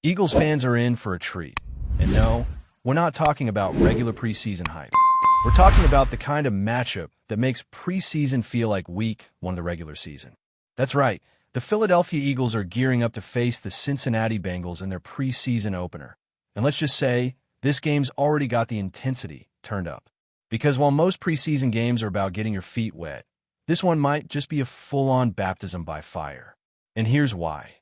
Eagles fans are in for a treat. And no, we're not talking about regular preseason hype. We're talking about the kind of matchup that makes preseason feel like week one of the regular season. That's right, the Philadelphia Eagles are gearing up to face the Cincinnati Bengals in their preseason opener. And let's just say, this game's already got the intensity turned up. Because while most preseason games are about getting your feet wet, this one might just be a full-on baptism by fire. And here's why.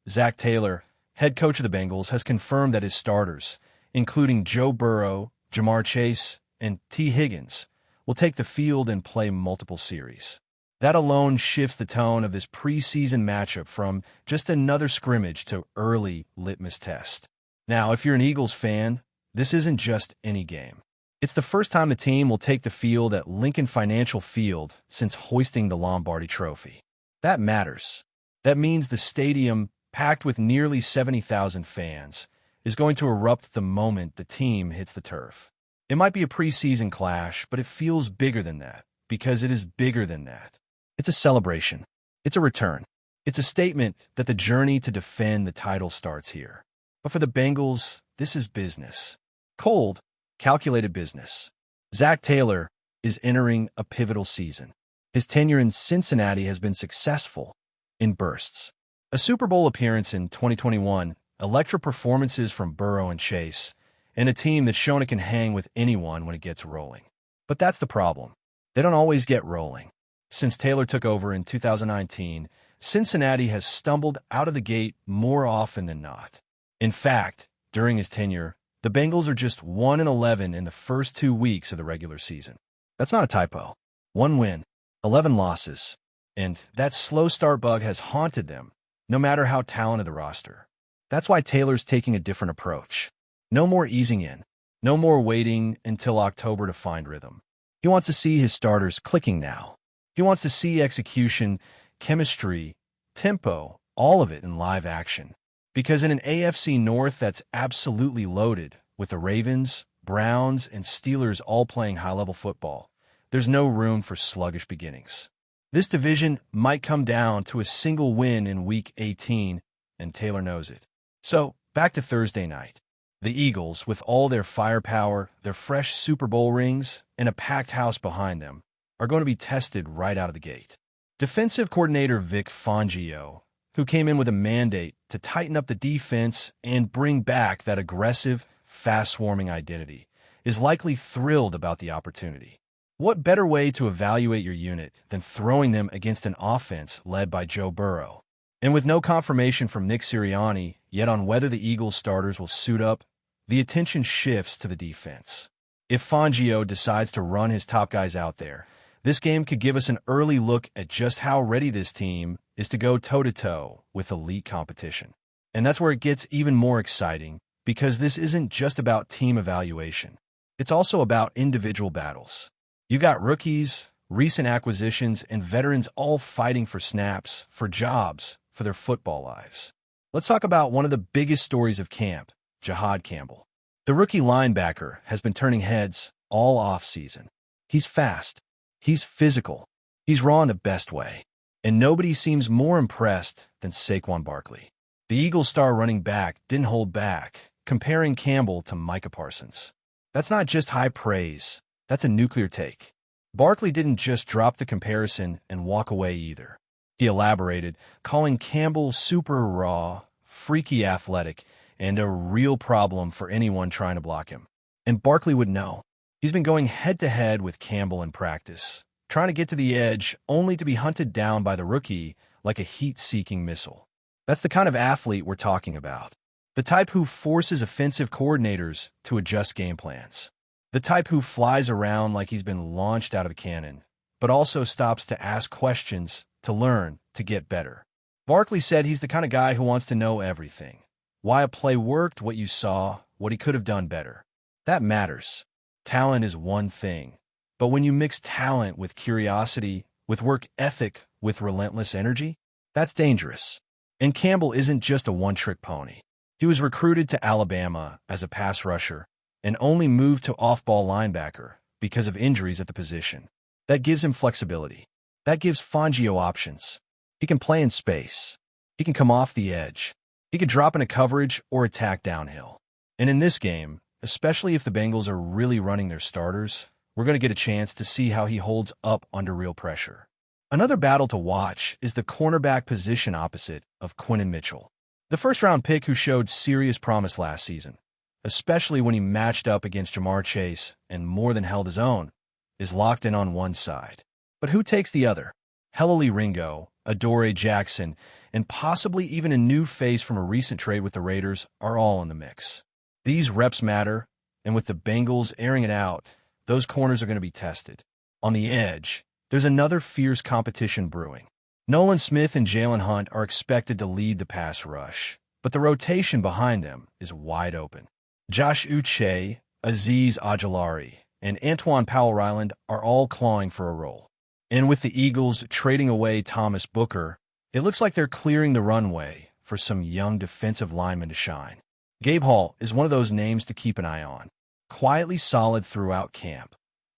Zac Taylor, head coach of the Bengals, has confirmed that his starters, including Joe Burrow, Jamar Chase, and T. Higgins, will take the field and play multiple series. That alone shifts the tone of this preseason matchup from just another scrimmage to early litmus test. Now, if you're an Eagles fan, this isn't just any game. It's the first time the team will take the field at Lincoln Financial Field since hoisting the Lombardi Trophy. That matters. That means the stadium, packed with nearly 70,000 fans, is going to erupt the moment the team hits the turf. It might be a preseason clash, but it feels bigger than that, because it is bigger than that. It's a celebration. It's a return. It's a statement that the journey to defend the title starts here. But for the Bengals, this is business. Cold, calculated business. Zac Taylor is entering a pivotal season. His tenure in Cincinnati has been successful in bursts. A Super Bowl appearance in 2021, electric performances from Burrow and Chase, and a team that's shown it can hang with anyone when it gets rolling. But that's the problem. They don't always get rolling. Since Taylor took over in 2019, Cincinnati has stumbled out of the gate more often than not. In fact, during his tenure, the Bengals are just 1-11 in the first 2 weeks of the regular season. That's not a typo. 1 win, 11 losses. And that slow start bug has haunted them, no matter how talented the roster. That's why Taylor's taking a different approach. No more easing in. No more waiting until October to find rhythm. He wants to see his starters clicking now. He wants to see execution, chemistry, tempo, all of it in live action. Because in an AFC North that's absolutely loaded, with the Ravens, Browns, and Steelers all playing high-level football, there's no room for sluggish beginnings. This division might come down to a single win in Week 18, and Taylor knows it. So, back to Thursday night. The Eagles, with all their firepower, their fresh Super Bowl rings, and a packed house behind them, are going to be tested right out of the gate. Defensive coordinator Vic Fangio, who came in with a mandate to tighten up the defense and bring back that aggressive, fast-swarming identity, is likely thrilled about the opportunity. What better way to evaluate your unit than throwing them against an offense led by Joe Burrow? And with no confirmation from Nick Sirianni yet on whether the Eagles starters will suit up, the attention shifts to the defense. If Fangio decides to run his top guys out there, this game could give us an early look at just how ready this team is to go toe-to-toe with elite competition. And that's where it gets even more exciting, because this isn't just about team evaluation. It's also about individual battles. You got rookies, recent acquisitions, and veterans all fighting for snaps, for jobs, for their football lives. Let's talk about one of the biggest stories of camp, Jahad Campbell. The rookie linebacker has been turning heads all offseason. He's fast. He's physical. He's raw in the best way. And nobody seems more impressed than Saquon Barkley. The Eagles star running back didn't hold back, comparing Campbell to Micah Parsons. That's not just high praise. That's a nuclear take. Barkley didn't just drop the comparison and walk away either. He elaborated, calling Campbell super raw, freaky athletic, and a real problem for anyone trying to block him. And Barkley would know. He's been going head-to-head with Campbell in practice, trying to get to the edge only to be hunted down by the rookie like a heat-seeking missile. That's the kind of athlete we're talking about. The type who forces offensive coordinators to adjust game plans. The type who flies around like he's been launched out of a cannon, but also stops to ask questions, to learn, to get better. Barkley said he's the kind of guy who wants to know everything. Why a play worked, what you saw, what he could have done better. That matters. Talent is one thing. But when you mix talent with curiosity, with work ethic, with relentless energy, that's dangerous. And Campbell isn't just a one-trick pony. He was recruited to Alabama as a pass rusher and only moved to off-ball linebacker because of injuries at the position. That gives him flexibility. That gives Fangio options. He can play in space. He can come off the edge. He could drop into coverage or attack downhill. And in this game, especially if the Bengals are really running their starters, we're going to get a chance to see how he holds up under real pressure. Another battle to watch is the cornerback position opposite of Quinton Mitchell, the first-round pick who showed serious promise last season, especially when he matched up against Jamar Chase and more than held his own, is locked in on one side. But who takes the other? Helali Ringo, Adoree Jackson, and possibly even a new face from a recent trade with the Raiders are all in the mix. These reps matter, and with the Bengals airing it out, those corners are going to be tested. On the edge, there's another fierce competition brewing. Nolan Smith and Jalen Hunt are expected to lead the pass rush, but the rotation behind them is wide open. Josh Uche, Azeez Ojulari, and Antoine Powell-Ryland are all clawing for a role. And with the Eagles trading away Thomas Booker, it looks like they're clearing the runway for some young defensive linemen to shine. Gabe Hall is one of those names to keep an eye on. Quietly solid throughout camp,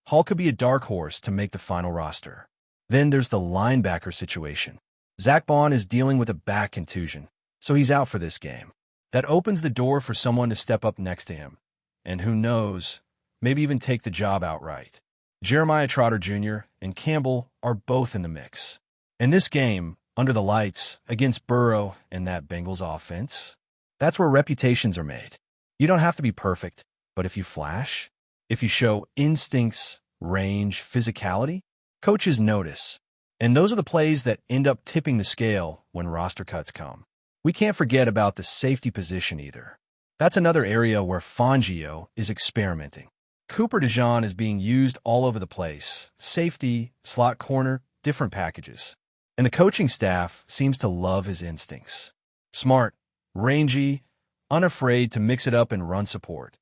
Hall could be a dark horse to make the final roster. Then there's the linebacker situation. Zach Bond is dealing with a back contusion, so he's out for this game. That opens the door for someone to step up next to him, and who knows, maybe even take the job outright. Jeremiah Trotter Jr. and Campbell are both in the mix. In this game, under the lights, against Burrow and that Bengals offense, that's where reputations are made. You don't have to be perfect, but if you flash, if you show instincts, range, physicality, coaches notice. And those are the plays that end up tipping the scale when roster cuts come. We can't forget about the safety position either. That's another area where Fangio is experimenting. Cooper DeJean is being used all over the place. Safety, slot corner, different packages. And the coaching staff seems to love his instincts. Smart, rangy, unafraid to mix it up and run support.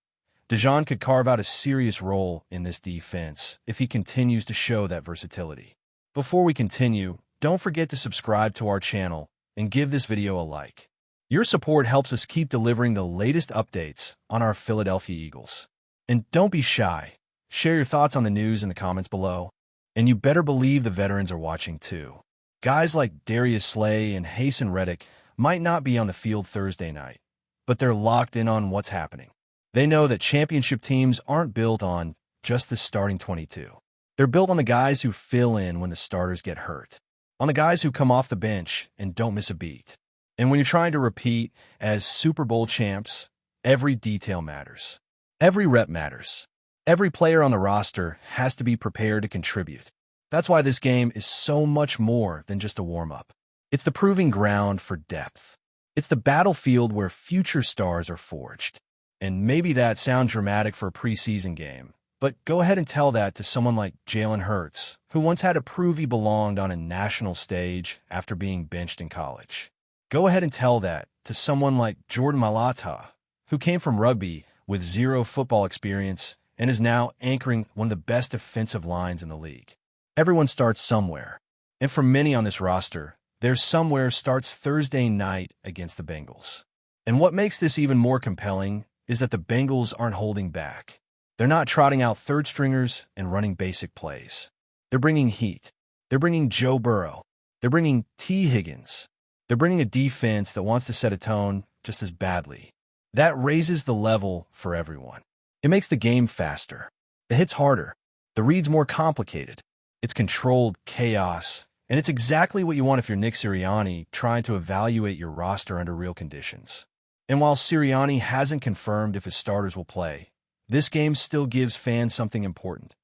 DeJean could carve out a serious role in this defense if he continues to show that versatility. Before we continue, don't forget to subscribe to our channel and give this video a like. Your support helps us keep delivering the latest updates on our Philadelphia Eagles. And don't be shy. Share your thoughts on the news in the comments below. And you better believe the veterans are watching too. Guys like Darius Slay and Haason Reddick might not be on the field Thursday night, but they're locked in on what's happening. They know that championship teams aren't built on just the starting 22. They're built on the guys who fill in when the starters get hurt, on the guys who come off the bench and don't miss a beat. And when you're trying to repeat as Super Bowl champs, every detail matters. Every rep matters. Every player on the roster has to be prepared to contribute. That's why this game is so much more than just a warm-up. It's the proving ground for depth. It's the battlefield where future stars are forged. And maybe that sounds dramatic for a preseason game, but go ahead and tell that to someone like Jalen Hurts, who once had to prove he belonged on a national stage after being benched in college. Go ahead and tell that to someone like Jordan Mailata, who came from rugby with zero football experience and is now anchoring one of the best defensive lines in the league. Everyone starts somewhere, and for many on this roster, their somewhere starts Thursday night against the Bengals. And what makes this even more compelling is that the Bengals aren't holding back. They're not trotting out third stringers and running basic plays. They're bringing heat. They're bringing Joe Burrow. They're bringing T. Higgins. They're bringing a defense that wants to set a tone just as badly. That raises the level for everyone. It makes the game faster. It hits harder. The read's more complicated. It's controlled chaos, and it's exactly what you want if you're Nick Sirianni trying to evaluate your roster under real conditions. And while Sirianni hasn't confirmed if his starters will play, this game still gives fans something important.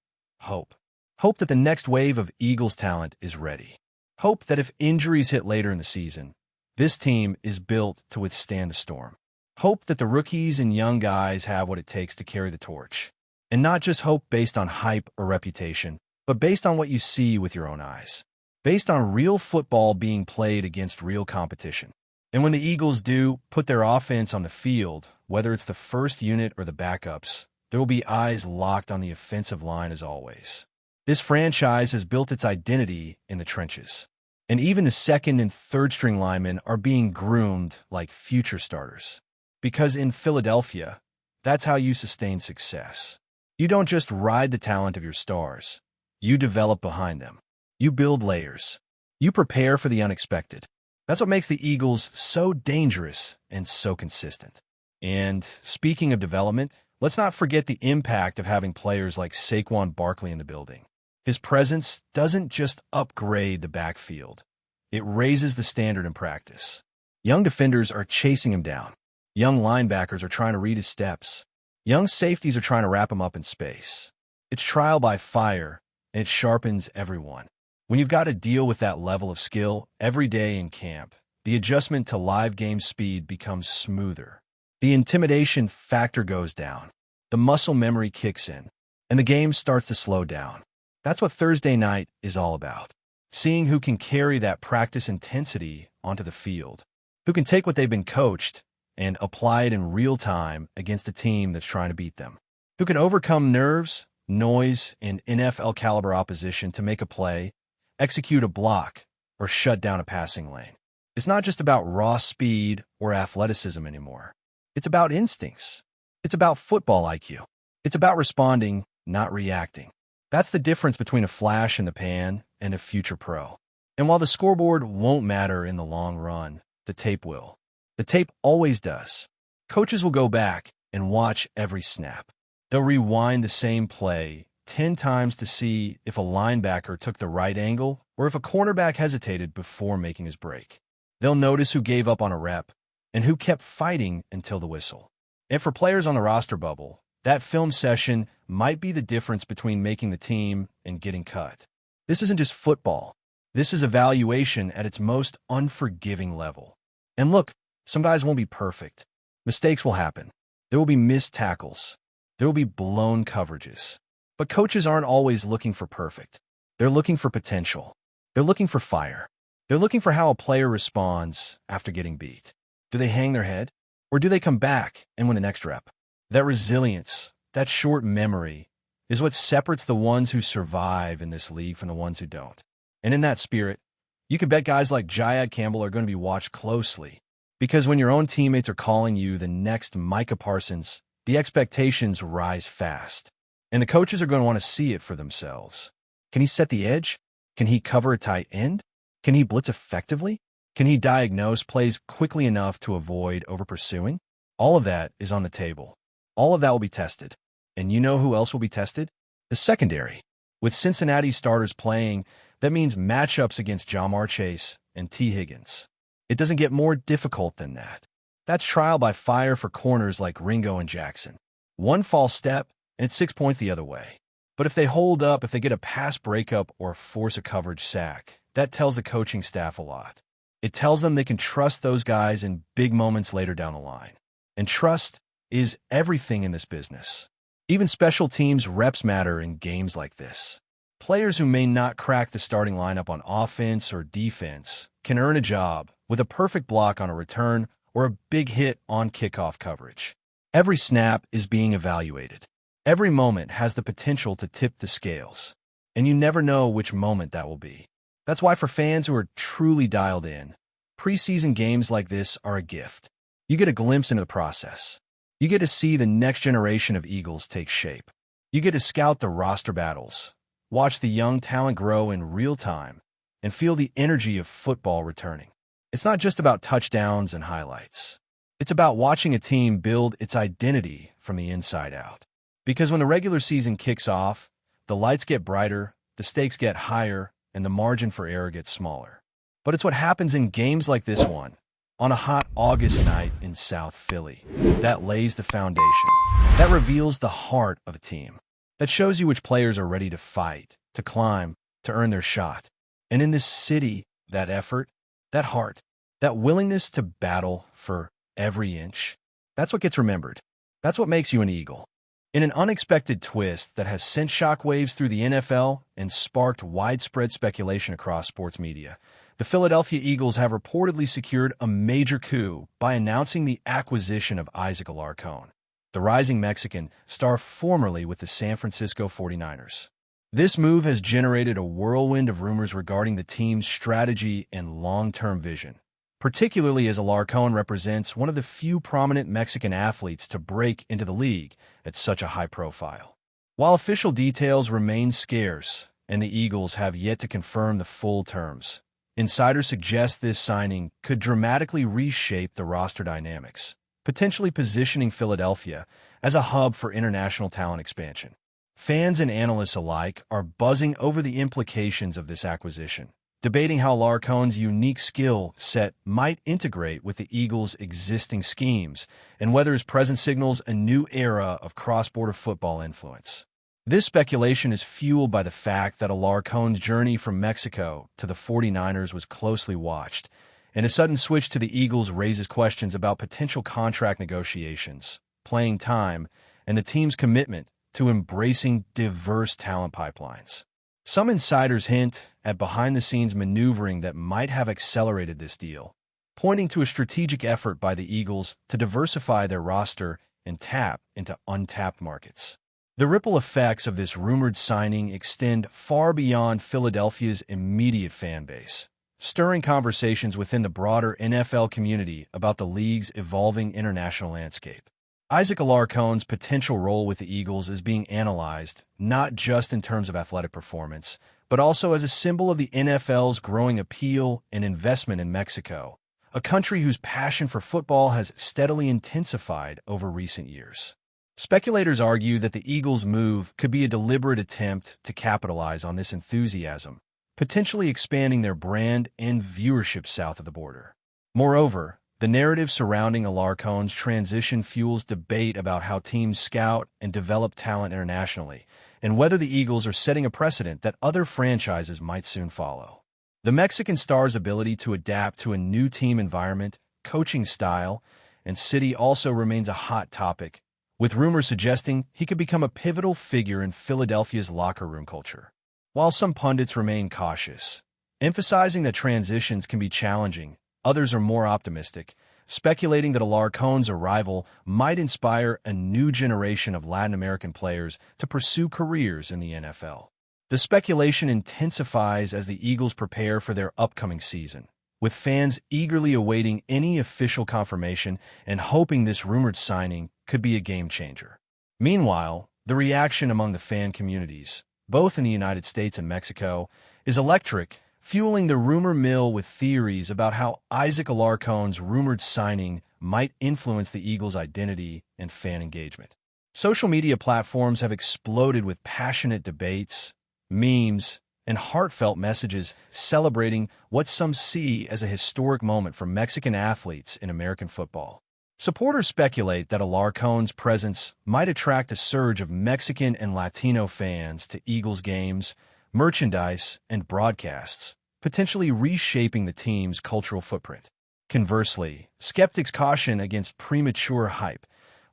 Hope. Hope that the next wave of Eagles talent is ready. Hope that if injuries hit later in the season, this team is built to withstand the storm. Hope that the rookies and young guys have what it takes to carry the torch. And not just hope based on hype or reputation, but based on what you see with your own eyes. Based on real football being played against real competition. And when the Eagles do put their offense on the field, whether it's the first unit or the backups, there will be eyes locked on the offensive line as always. This franchise has built its identity in the trenches. And even the second and third string linemen are being groomed like future starters. Because in Philadelphia, that's how you sustain success. You don't just ride the talent of your stars. You develop behind them. You build layers. You prepare for the unexpected. That's what makes the Eagles so dangerous and so consistent. And speaking of development, let's not forget the impact of having players like Saquon Barkley in the building. His presence doesn't just upgrade the backfield. It raises the standard in practice. Young defenders are chasing him down. Young linebackers are trying to read his steps. Young safeties are trying to wrap him up in space. It's trial by fire, and it sharpens everyone. When you've got to deal with that level of skill every day in camp, the adjustment to live game speed becomes smoother. The intimidation factor goes down. The muscle memory kicks in, and the game starts to slow down. That's what Thursday night is all about. Seeing who can carry that practice intensity onto the field, who can take what they've been coached and apply it in real time against a team that's trying to beat them, who can overcome nerves, noise, and NFL-caliber opposition to make a play, execute a block, or shut down a passing lane. It's not just about raw speed or athleticism anymore. It's about instincts. It's about football IQ. It's about responding, not reacting. That's the difference between a flash in the pan and a future pro. And while the scoreboard won't matter in the long run, the tape will. The tape always does. Coaches will go back and watch every snap. They'll rewind the same play 10 times to see if a linebacker took the right angle or if a cornerback hesitated before making his break. They'll notice who gave up on a rep and who kept fighting until the whistle. And for players on the roster bubble, that film session might be the difference between making the team and getting cut. This isn't just football. This is evaluation at its most unforgiving level. And look, some guys won't be perfect. Mistakes will happen. There will be missed tackles. There will be blown coverages. But coaches aren't always looking for perfect. They're looking for potential. They're looking for fire. They're looking for how a player responds after getting beat. Do they hang their head? Or do they come back and win the next rep? That resilience, that short memory, is what separates the ones who survive in this league from the ones who don't. And in that spirit, you can bet guys like Jayad Campbell are going to be watched closely. Because when your own teammates are calling you the next Micah Parsons, the expectations rise fast. And the coaches are going to want to see it for themselves. Can he set the edge? Can he cover a tight end? Can he blitz effectively? Can he diagnose plays quickly enough to avoid over-pursuing? All of that is on the table. All of that will be tested. And you know who else will be tested? The secondary. With Cincinnati starters playing, that means matchups against Jamar Chase and T. Higgins. It doesn't get more difficult than that. That's trial by fire for corners like Ringo and Jackson. One false step, and it's 6 points the other way. But if they hold up, if they get a pass breakup or force a coverage sack, that tells the coaching staff a lot. It tells them they can trust those guys in big moments later down the line. And trust is everything in this business. Even special teams reps matter in games like this. Players who may not crack the starting lineup on offense or defense can earn a job with a perfect block on a return or a big hit on kickoff coverage. Every snap is being evaluated. Every moment has the potential to tip the scales, and you never know which moment that will be. That's why for fans who are truly dialed in, preseason games like this are a gift. You get a glimpse into the process. You get to see the next generation of Eagles take shape. You get to scout the roster battles, watch the young talent grow in real time, and feel the energy of football returning. It's not just about touchdowns and highlights. It's about watching a team build its identity from the inside out. Because when the regular season kicks off, the lights get brighter, the stakes get higher, and the margin for error gets smaller. But it's what happens in games like this one, on a hot August night in South Philly, that lays the foundation, that reveals the heart of a team, that shows you which players are ready to fight, to climb, to earn their shot. And in this city, that effort, that heart, that willingness to battle for every inch, that's what gets remembered. That's what makes you an Eagle. In an unexpected twist that has sent shockwaves through the NFL and sparked widespread speculation across sports media, the Philadelphia Eagles have reportedly secured a major coup by announcing the acquisition of Isaac ALARCÓN, the rising Mexican star formerly with the San Francisco 49ers. This move has generated a whirlwind of rumors regarding the team's strategy and long-term vision, particularly as ALARCÓN represents one of the few prominent Mexican athletes to break into the league at such a high profile. While official details remain scarce and the Eagles have yet to confirm the full terms, Insiders suggest this signing could dramatically reshape the roster dynamics, potentially positioning Philadelphia as a hub for international talent expansion. Fans and analysts alike are buzzing over the implications of this acquisition, debating how ALARCÓN's unique skill set might integrate with the Eagles' existing schemes and whether his presence signals a new era of cross-border football influence. This speculation is fueled by the fact that ALARCÓN's journey from Mexico to the 49ers was closely watched, and a sudden switch to the Eagles raises questions about potential contract negotiations, playing time, and the team's commitment to embracing diverse talent pipelines. Some insiders hint at behind-the-scenes maneuvering that might have accelerated this deal, pointing to a strategic effort by the Eagles to diversify their roster and tap into untapped markets. The ripple effects of this rumored signing extend far beyond Philadelphia's immediate fan base, stirring conversations within the broader NFL community about the league's evolving international landscape. Isaac ALARCÓN's potential role with the Eagles is being analyzed not just in terms of athletic performance, but also as a symbol of the NFL's growing appeal and investment in Mexico, a country whose passion for football has steadily intensified over recent years. Speculators argue that the Eagles' move could be a deliberate attempt to capitalize on this enthusiasm, potentially expanding their brand and viewership south of the border. Moreover, the narrative surrounding ALARCÓN's transition fuels debate about how teams scout and develop talent internationally, and whether the Eagles are setting a precedent that other franchises might soon follow. The Mexican star's ability to adapt to a new team environment, coaching style, and city also remains a hot topic, with rumors suggesting he could become a pivotal figure in Philadelphia's locker room culture. While some pundits remain cautious, emphasizing that transitions can be challenging, others are more optimistic, speculating that ALARCÓN's arrival might inspire a new generation of Latin American players to pursue careers in the NFL. The speculation intensifies as the Eagles prepare for their upcoming season, with fans eagerly awaiting any official confirmation and hoping this rumored signing could be a game-changer. Meanwhile, the reaction among the fan communities, both in the United States and Mexico, is electric, fueling the rumor mill with theories about how Isaac ALARCÓN's rumored signing might influence the Eagles' identity and fan engagement. Social media platforms have exploded with passionate debates, memes, and heartfelt messages celebrating what some see as a historic moment for Mexican athletes in American football. Supporters speculate that ALARCÓN's presence might attract a surge of Mexican and Latino fans to Eagles games, merchandise, and broadcasts, potentially reshaping the team's cultural footprint. Conversely, skeptics caution against premature hype,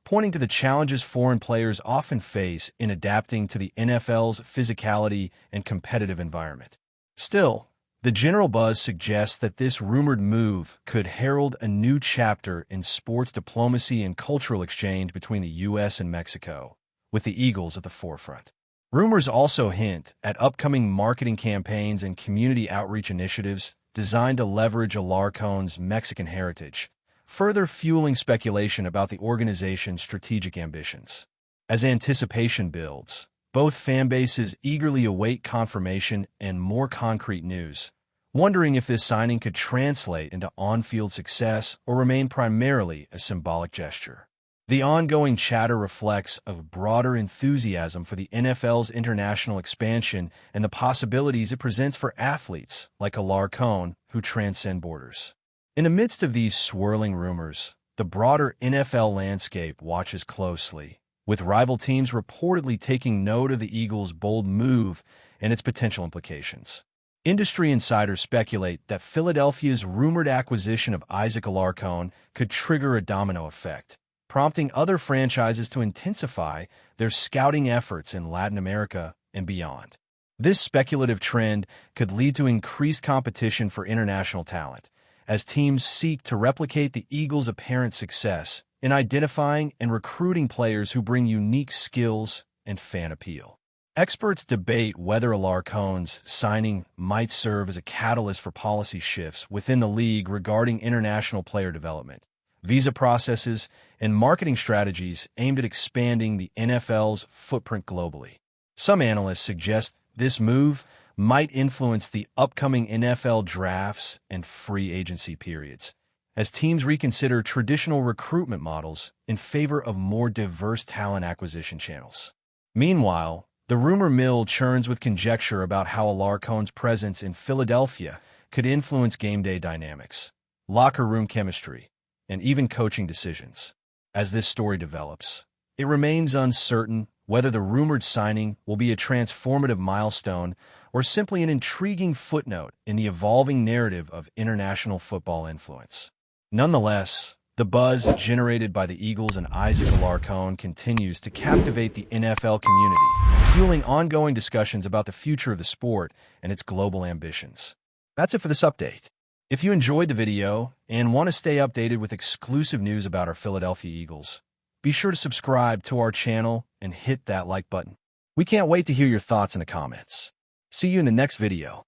pointing to the challenges foreign players often face in adapting to the NFL's physicality and competitive environment. Still, the general buzz suggests that this rumored move could herald a new chapter in sports diplomacy and cultural exchange between the U.S. and Mexico, with the Eagles at the forefront. Rumors also hint at upcoming marketing campaigns and community outreach initiatives designed to leverage ALARCÓN's Mexican heritage, further fueling speculation about the organization's strategic ambitions. As anticipation builds, both fan bases eagerly await confirmation and more concrete news, wondering if this signing could translate into on-field success or remain primarily a symbolic gesture. The ongoing chatter reflects a broader enthusiasm for the NFL's international expansion and the possibilities it presents for athletes like ALARCÓN who transcend borders. In the midst of these swirling rumors, the broader NFL landscape watches closely, with rival teams reportedly taking note of the Eagles' bold move and its potential implications. Industry insiders speculate that Philadelphia's rumored acquisition of Isaac ALARCÓN could trigger a domino effect, prompting other franchises to intensify their scouting efforts in Latin America and beyond. This speculative trend could lead to increased competition for international talent, as teams seek to replicate the Eagles' apparent success in identifying and recruiting players who bring unique skills and fan appeal. Experts debate whether ALARCÓN's signing might serve as a catalyst for policy shifts within the league regarding international player development, visa processes, and marketing strategies aimed at expanding the NFL's footprint globally. Some analysts suggest this move might influence the upcoming NFL drafts and free agency periods, as teams reconsider traditional recruitment models in favor of more diverse talent acquisition channels. Meanwhile, the rumor mill churns with conjecture about how ALARCÓN's presence in Philadelphia could influence game day dynamics, locker room chemistry, and even coaching decisions. As this story develops, it remains uncertain whether the rumored signing will be a transformative milestone or simply an intriguing footnote in the evolving narrative of international football influence. Nonetheless, the buzz generated by the Eagles and Isaac ALARCÓN continues to captivate the NFL community, fueling ongoing discussions about the future of the sport and its global ambitions. That's it for this update. If you enjoyed the video and want to stay updated with exclusive news about our Philadelphia Eagles, be sure to subscribe to our channel and hit that like button. We can't wait to hear your thoughts in the comments. See you in the next video.